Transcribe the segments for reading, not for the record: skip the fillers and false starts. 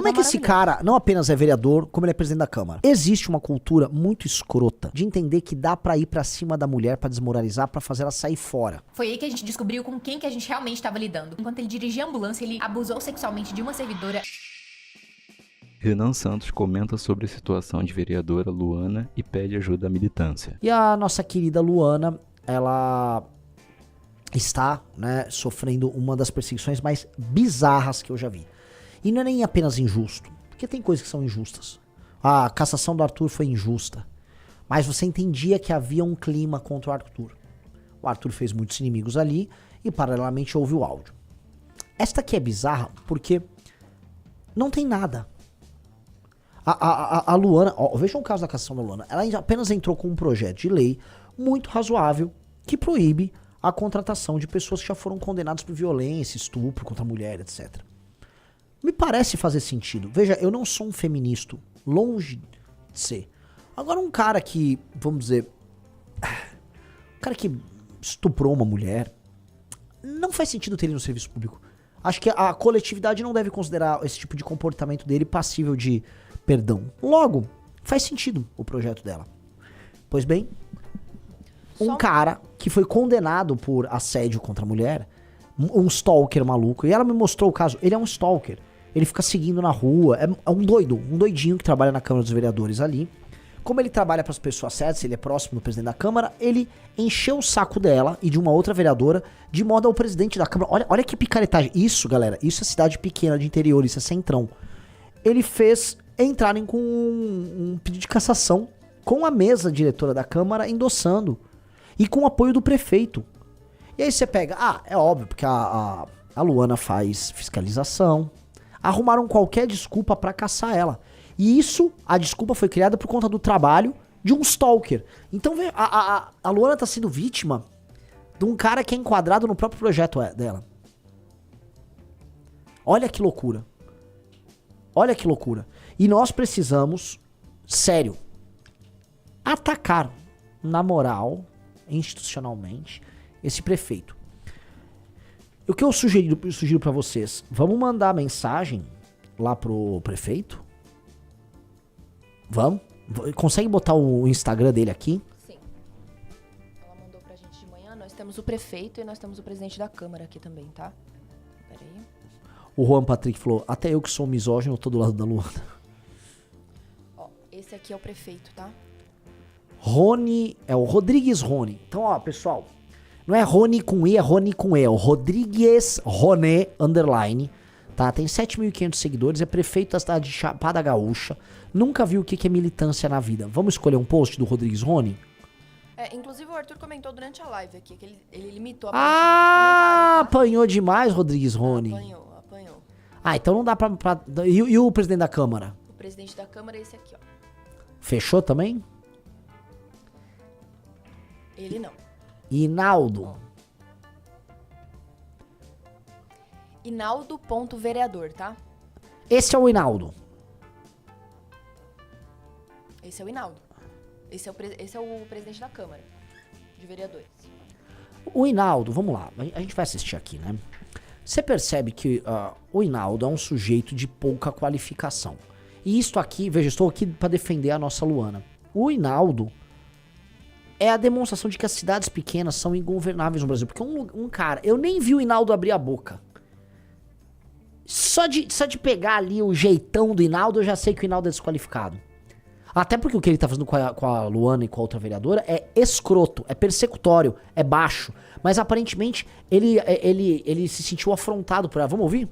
Como é que esse cara não apenas é vereador, como ele é presidente da Câmara? Existe uma cultura muito escrota de entender que dá pra ir pra cima da mulher, pra desmoralizar, pra fazer ela sair fora. Foi aí que a gente descobriu com quem que a gente realmente estava lidando. Enquanto ele dirigia a ambulância, ele abusou sexualmente de uma servidora. Renan Santos comenta sobre a situação de vereadora Luana e pede ajuda à militância. E a nossa querida Luana, ela está, né, sofrendo uma das perseguições mais bizarras que eu já vi. E não é nem apenas injusto, porque tem coisas que são injustas. A cassação do Arthur foi injusta, mas você entendia que havia um clima contra o Arthur. O Arthur fez muitos inimigos ali e paralelamente houve o áudio. Esta aqui é bizarra porque não tem nada. A Luana, ó, vejam o caso da cassação da Luana. Ela apenas entrou com um projeto de lei muito razoável que proíbe a contratação de pessoas que já foram condenadas por violência, estupro contra a mulher, etc. Me parece fazer sentido. Veja, eu não sou um feminista, longe de ser. Agora um cara que, vamos dizer, um cara que estuprou uma mulher, não faz sentido ter ele no serviço público. Acho que a coletividade não deve considerar esse tipo de comportamento dele passível de perdão. Logo, faz sentido o projeto dela. Pois bem, um cara que foi condenado por assédio contra a mulher, um stalker maluco, e ela me mostrou o caso, ele é um stalker. Ele fica seguindo na rua, é um doidinho que trabalha na Câmara dos Vereadores ali. Como ele trabalha para as pessoas certas, ele é próximo do presidente da Câmara, ele encheu o saco dela e de uma outra vereadora, de modo ao presidente da Câmara. Olha que picaretagem. Isso, galera, isso é cidade pequena de interior, isso é centrão. Ele fez entrarem com um pedido de cassação com a mesa diretora da Câmara endossando e com o apoio do prefeito. E aí você pega, é óbvio, porque a Luana faz fiscalização, arrumaram qualquer desculpa pra caçar ela. E isso, a desculpa foi criada por conta do trabalho de um stalker. Então a Luana tá sendo vítima de um cara que é enquadrado no próprio projeto dela. Olha que loucura. Olha que loucura. E nós precisamos, sério, atacar na moral, institucionalmente, esse prefeito. O que eu sugiro pra vocês, vamos mandar mensagem lá pro prefeito? Vamos? Consegue botar o Instagram dele aqui? Sim. Ela mandou pra gente de manhã. Nós temos o prefeito e nós temos o presidente da Câmara aqui também, tá? Pera aí. O Juan Patrick falou, até eu que sou misógino, eu tô do lado da Luana. Ó, esse aqui é o prefeito, tá? Rony, é o Rodrigues Rony. Então, ó, pessoal, não é Rony com I, é Rony com E. É o Rodrigues Rony, underline, tá? Tem 7.500 seguidores, é prefeito da cidade de Chapada Gaúcha. Nunca viu o que é militância na vida. Vamos escolher um post do Rodrigues Rony? Inclusive o Arthur comentou durante a live aqui, que ele limitou a apanhou demais, Rodrigues Rony. Apanhou. Então não dá pra... E o presidente da Câmara? O presidente da Câmara é esse aqui, ó. Fechou também? Ele não. Hinaldo. Hinaldo.vereador, tá? Esse é o Hinaldo. Esse é o Hinaldo. Esse é o presidente da Câmara de Vereadores. O Hinaldo, vamos lá, a gente vai assistir aqui, né? Você percebe que o Hinaldo é um sujeito de pouca qualificação. E isto aqui, veja, estou aqui para defender a nossa Luana. O Hinaldo é a demonstração de que as cidades pequenas são ingovernáveis no Brasil. Porque um cara, eu nem vi o Hinaldo abrir a boca. Só de pegar ali o jeitão do Hinaldo, eu já sei que o Hinaldo é desqualificado. Até porque o que ele tá fazendo com a Luana e com a outra vereadora é escroto, é persecutório, é baixo. Mas aparentemente ele se sentiu afrontado por ela. Vamos ouvir?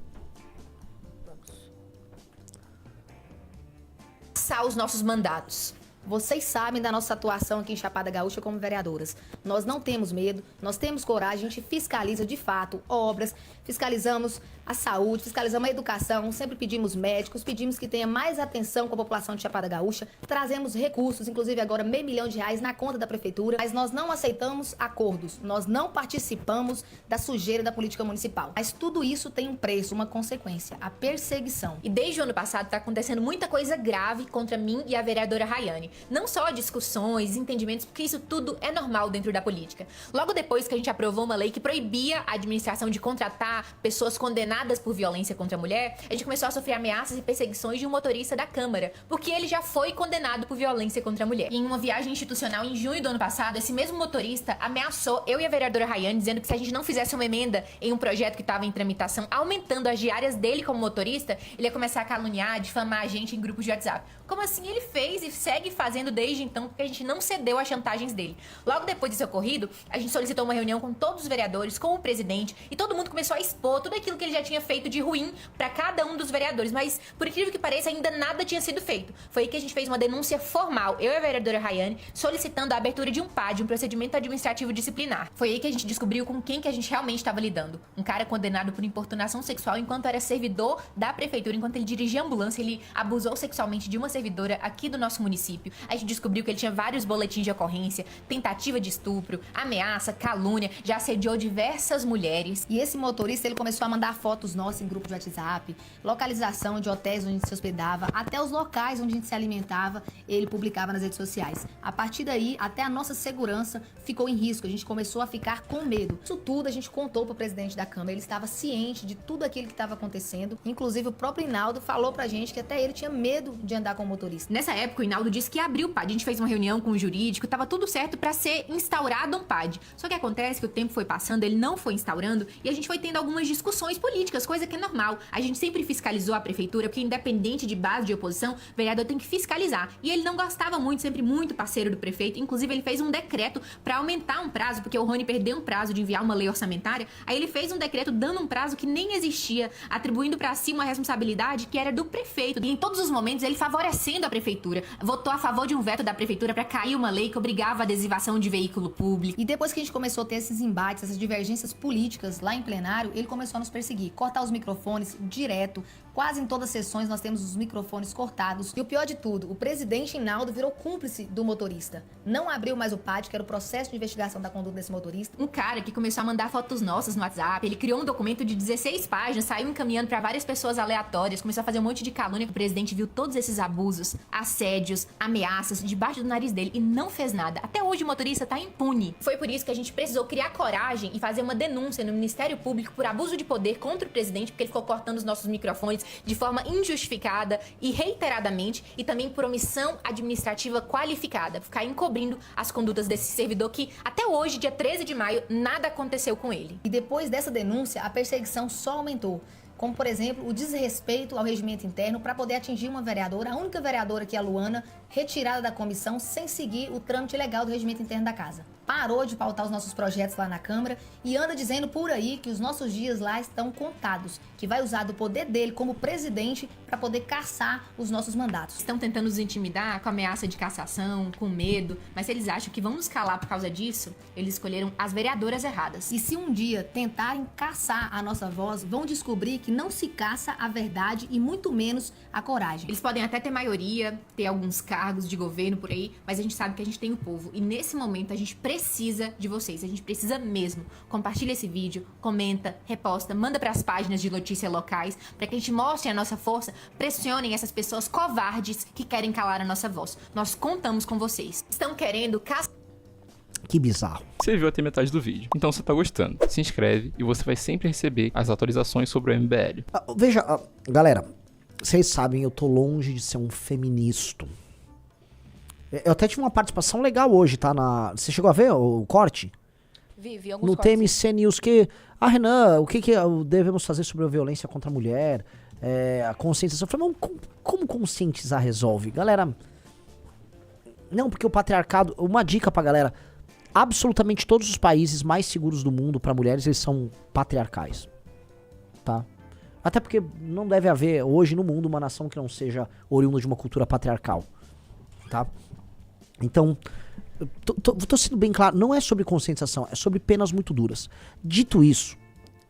Passar os nossos mandatos. Vocês sabem da nossa atuação aqui em Chapada Gaúcha como vereadoras. Nós não temos medo, nós temos coragem, a gente fiscaliza de fato obras, fiscalizamos a saúde, fiscalizamos a educação, sempre pedimos médicos, pedimos que tenha mais atenção com a população de Chapada Gaúcha, trazemos recursos, inclusive agora R$500 mil na conta da prefeitura, mas nós não aceitamos acordos, nós não participamos da sujeira da política municipal. Mas tudo isso tem um preço, uma consequência, a perseguição. E desde o ano passado tá acontecendo muita coisa grave contra mim e a vereadora Rayane. Não só discussões, entendimentos, porque isso tudo é normal dentro da política. Logo depois que a gente aprovou uma lei que proibia a administração de contratar pessoas condenadas condenadas por violência contra a mulher, a gente começou a sofrer ameaças e perseguições de um motorista da Câmara, porque ele já foi condenado por violência contra a mulher. E em uma viagem institucional em junho do ano passado, esse mesmo motorista ameaçou eu e a vereadora Rayane, dizendo que se a gente não fizesse uma emenda em um projeto que estava em tramitação, aumentando as diárias dele como motorista, ele ia começar a caluniar, difamar a gente em grupos de WhatsApp. Como assim ele fez e segue fazendo desde então, porque a gente não cedeu às chantagens dele. Logo depois desse ocorrido, a gente solicitou uma reunião com todos os vereadores, com o presidente, e todo mundo começou a expor tudo aquilo que ele já tinha feito de ruim para cada um dos vereadores. Mas, por incrível que pareça, ainda nada tinha sido feito. Foi aí que a gente fez uma denúncia formal, eu e a vereadora Rayane, solicitando a abertura de um PAD, um procedimento administrativo disciplinar. Foi aí que a gente descobriu com quem que a gente realmente estava lidando. Um cara condenado por importunação sexual enquanto era servidor da prefeitura, enquanto ele dirigia a ambulância, ele abusou sexualmente de uma servidora aqui do nosso município. A gente descobriu que ele tinha vários boletins de ocorrência, tentativa de estupro, ameaça, calúnia, já assediou diversas mulheres. E esse motorista, ele começou a mandar fotos nossas em grupo de WhatsApp, localização de hotéis onde a gente se hospedava, até os locais onde a gente se alimentava, ele publicava nas redes sociais. A partir daí, até a nossa segurança ficou em risco, a gente começou a ficar com medo. Isso tudo a gente contou pro presidente da Câmara, ele estava ciente de tudo aquilo que estava acontecendo. Inclusive, o próprio Inaldo falou pra gente que até ele tinha medo de andar com o motorista. Nessa época, o Inaldo disse que abriu o PAD. A gente fez uma reunião com o jurídico, tava tudo certo pra ser instaurado um PAD. Só que acontece que o tempo foi passando, ele não foi instaurando e a gente foi tendo algumas discussões políticas, coisa que é normal. A gente sempre fiscalizou a prefeitura, porque independente de base de oposição, o vereador tem que fiscalizar. E ele não gostava muito, sempre muito parceiro do prefeito. Inclusive, ele fez um decreto pra aumentar um prazo, porque o Rony perdeu um prazo de enviar uma lei orçamentária. Aí ele fez um decreto dando um prazo que nem existia, atribuindo pra si uma responsabilidade que era do prefeito. E em todos os momentos, ele favorecendo a prefeitura. Votou a favor de um veto da prefeitura pra cair uma lei que obrigava a adesivação de veículo público. E depois que a gente começou a ter esses embates, essas divergências políticas lá em plenário, ele começou a nos perseguir, cortar os microfones direto. Quase em todas as sessões nós temos os microfones cortados. E o pior de tudo, o presidente Inaldo virou cúmplice do motorista. Não abriu mais o PAD, que era o processo de investigação da conduta desse motorista. Um cara que começou a mandar fotos nossas no WhatsApp, ele criou um documento de 16 páginas, saiu encaminhando pra várias pessoas aleatórias, começou a fazer um monte de calúnia. O presidente viu todos esses abusos, assédios, ameaças debaixo do nariz dele e não fez nada. Até hoje o motorista tá impune. Foi por isso que a gente precisou criar coragem e fazer uma denúncia no Ministério Público por abuso de poder contra o presidente, porque ele ficou cortando os nossos microfones de forma injustificada e reiteradamente, e também por omissão administrativa qualificada, ficar encobrindo as condutas desse servidor que até hoje, dia 13 de maio, nada aconteceu com ele. E depois dessa denúncia, a perseguição só aumentou. Como, por exemplo, o desrespeito ao regimento interno para poder atingir uma vereadora, a única vereadora que é a Luana, retirada da comissão sem seguir o trâmite legal do regimento interno da casa. Parou de pautar os nossos projetos lá na Câmara e anda dizendo por aí que os nossos dias lá estão contados, que vai usar do poder dele como presidente para poder caçar os nossos mandatos. Estão tentando nos intimidar com ameaça de cassação, com medo, mas se eles acham que vão nos calar por causa disso, eles escolheram as vereadoras erradas. E se um dia tentarem caçar a nossa voz, vão descobrir que não se caça a verdade e muito menos a coragem. Eles podem até ter maioria, ter alguns cargos de governo por aí, mas a gente sabe que a gente tem o povo. E nesse momento a gente precisa de vocês, a gente precisa mesmo. Compartilha esse vídeo, comenta, reposta, manda para as páginas de notícia locais, para que a gente mostre a nossa força, pressionem essas pessoas covardes que querem calar a nossa voz. Nós contamos com vocês. Estão querendo caçar. Que bizarro. Você viu até metade do vídeo, então você tá gostando. Se inscreve e você vai sempre receber as atualizações sobre o MBL. Veja, galera, vocês sabem, eu tô longe de ser um feminista. Eu até tive uma participação legal hoje, tá? Você chegou a ver o corte? Vi alguns no cortes. TMC News, que... Renan, o que devemos fazer sobre a violência contra a mulher? A conscientização. Eu falei, mas como conscientizar resolve? Galera, não, porque o patriarcado... Uma dica pra galera... Absolutamente todos os países mais seguros do mundo para mulheres, eles são patriarcais, tá? Até porque não deve haver hoje no mundo uma nação que não seja oriunda de uma cultura patriarcal, tá? Então, tô sendo bem claro, não é sobre conscientização, é sobre penas muito duras. Dito isso,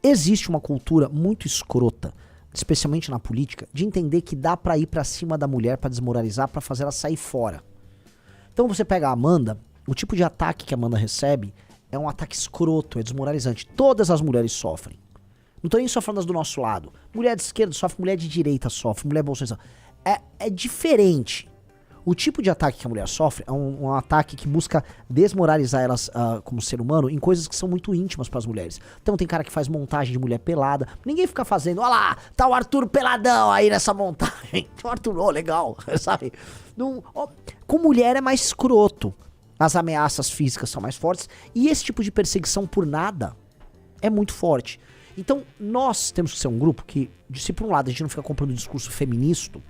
existe uma cultura muito escrota, especialmente na política, de entender que dá pra ir pra cima da mulher, pra desmoralizar, pra fazer ela sair fora. Então você pega a Amanda... O tipo de ataque que a Amanda recebe é um ataque escroto, é desmoralizante. Todas as mulheres sofrem. Não tô nem só falando das do nosso lado. Mulher de esquerda sofre, mulher de direita sofre, mulher bolsonarista. É diferente. O tipo de ataque que a mulher sofre é um ataque que busca desmoralizar elas como ser humano em coisas que são muito íntimas pras mulheres. Então tem cara que faz montagem de mulher pelada. Ninguém fica fazendo, olha lá, tá o Arthur peladão aí nessa montagem. O Arthur, legal, sabe? Não, com mulher é mais escroto. As ameaças físicas são mais fortes. E esse tipo de perseguição por nada é muito forte. Então nós temos que ser um grupo que, se por um lado a gente não fica comprando o discurso feminista,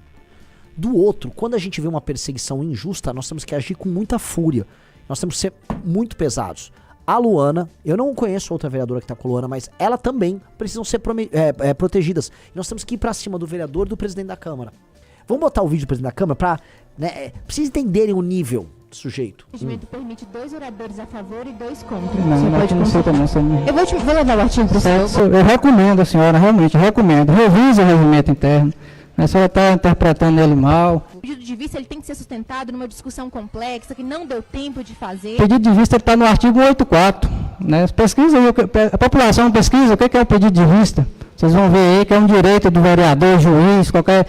do outro, quando a gente vê uma perseguição injusta, nós temos que agir com muita fúria. Nós temos que ser muito pesados. A Luana, eu não conheço outra vereadora que tá com a Luana, mas ela também precisam ser protegidas. E nós temos que ir pra cima do vereador e do presidente da Câmara. Vamos botar o vídeo do presidente da Câmara pra, vocês entenderem o nível do sujeito. O regimento permite 2 oradores a favor e 2 contra. Não, aqui não aceita não, senhor. Vou levar o artigo para o senhor. Eu recomendo, a senhora, realmente, recomendo. Revise o regimento interno. A senhora está interpretando ele mal. O pedido de vista ele tem que ser sustentado numa discussão complexa que não deu tempo de fazer. O pedido de vista está no artigo 184. Né? Pesquisa aí, a população pesquisa o que é o pedido de vista. Vocês vão ver aí que é um direito do vereador, juiz, qualquer...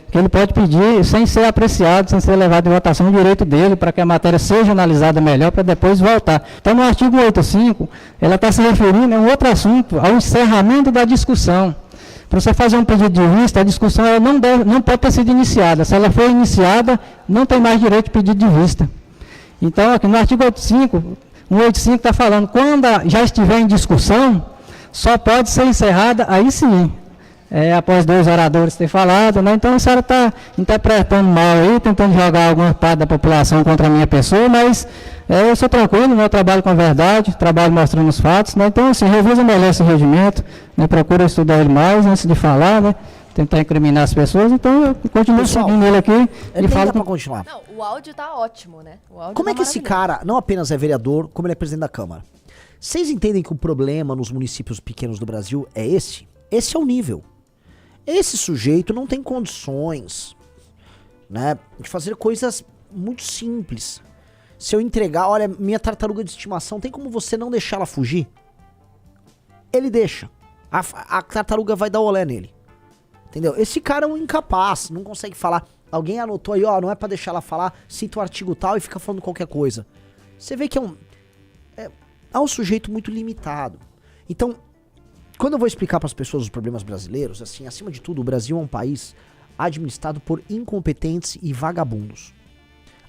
que ele pode pedir sem ser apreciado, sem ser levado em votação, o direito dele para que a matéria seja analisada melhor para depois voltar. Então, no artigo 185, ela está se referindo a um outro assunto, ao encerramento da discussão. Para você fazer um pedido de vista, a discussão ela não pode ter sido iniciada. Se ela for iniciada, não tem mais direito de pedido de vista. Então, aqui no artigo 185 está falando, quando já estiver em discussão, só pode ser encerrada, aí sim, após 2 oradores ter falado, né? Então a senhora está interpretando mal aí, tentando jogar alguma parte da população contra a minha pessoa, mas eu sou tranquilo, eu trabalho com a verdade, trabalho mostrando os fatos, né? Então, assim, revisa melhor esse regimento, né? Procura estudar ele mais antes de falar, né? Tentar incriminar as pessoas, então eu continuo seguindo ele aqui e falo pra continuar. Não, o áudio tá ótimo, né? O áudio Como é tá que esse cara não apenas é vereador, como ele é presidente da Câmara? Vocês entendem que o problema nos municípios pequenos do Brasil é esse? Esse é o nível. Esse sujeito não tem condições, né, de fazer coisas muito simples. Se eu entregar, olha, minha tartaruga de estimação, tem como você não deixar ela fugir? Ele deixa. A tartaruga vai dar olé nele. Entendeu? Esse cara é um incapaz, não consegue falar. Alguém anotou aí, ó, não é pra deixar ela falar, cita o artigo tal e fica falando qualquer coisa. Você vê que é um sujeito muito limitado. Então, quando eu vou explicar para as pessoas os problemas brasileiros, assim, acima de tudo, o Brasil é um país administrado por incompetentes e vagabundos.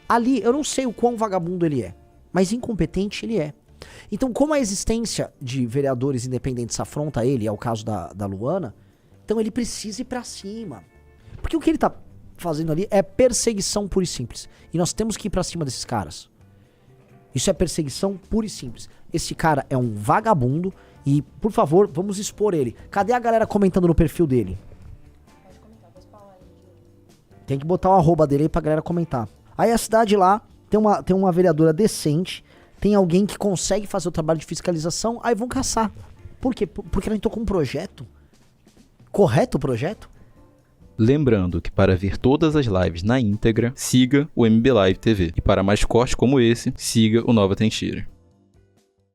Ali, eu não sei o quão vagabundo ele é, mas incompetente ele é. Então, como a existência de vereadores independentes afronta ele, é o caso da Luana, então ele precisa ir pra cima. Porque o que ele tá fazendo ali é perseguição pura e simples. E nós temos que ir pra cima desses caras. Isso é perseguição pura e simples. Esse cara é um vagabundo e, por favor, vamos expor ele. Cadê a galera comentando no perfil dele? Pode comentar, posso falar aí. Tem que botar o arroba dele aí pra galera comentar. Aí a cidade lá tem uma vereadora decente, tem alguém que consegue fazer o trabalho de fiscalização, aí vão caçar. Por quê? Porque ela entrou com um projeto? Correto o projeto? Lembrando que para ver todas as lives na íntegra, siga o MB Live TV. E para mais cortes como esse, siga o Nova Tentira.